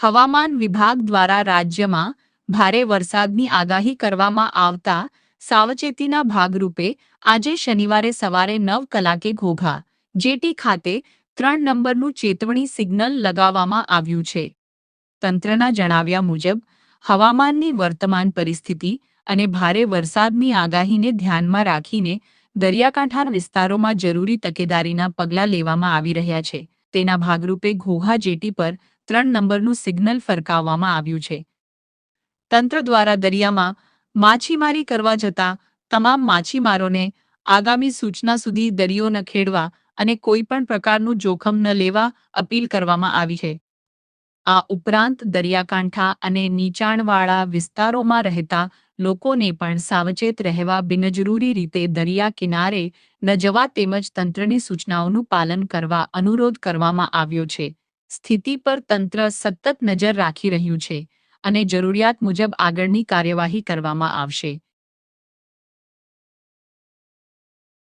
હવામાન વિભાગ દ્વારા રાજ્યમાં ભારે વરસાદની આગાહી કરવામાં આવતા સાવચેતીના ભાગરૂપે આજે શનિવારે સવારે 9 કલાકે ઘોઘા જેટી ખાતે 3 નંબરનું ચેતવણી સિગ્નલ લગાવવામાં આવ્યું છે. તંત્રના જણાવ્યા મુજબ હવામાનની વર્તમાન પરિસ્થિતિ અને ભારે વરસાદની આગાહીને ધ્યાનમાં રાખીને દરિયાકાંઠાના વિસ્તારોમાં જરૂરી તકેદારીના પગલાં લેવામાં આવી રહ્યા છે. તેના ભાગરૂપે ઘોઘા જેટી પર 3 નંબરનું સિગ્નલ ફરકાવવામાં આવ્યું છે. તંત્ર દ્વારા દરિયામાં માછીમારી કરવા જતા તમામ માછીમારોને આગામી સૂચના સુધી દરિયો ન ખેડવા અને કોઈપણ પ્રકારનું જોખમ ન લેવા અપીલ કરવામાં આવી છે. આ ઉપરાંત દરિયાકાંઠા અને નીચાણવાળા વિસ્તારોમાં રહેતા લોકોને પણ સાવચેત રહેવા બિનજરૂરી રીતે દરિયા કિનારે ન જવા તેમજ તંત્રની સૂચનાઓનું પાલન કરવા અનુરોધ કરવામાં આવ્યો છે. સ્થિતિ પર તંત્ર સતત નજર રાખી રહ્યું છે અને જરૂરિયાત મુજબ આગળની કાર્યવાહી કરવામાં આવશે.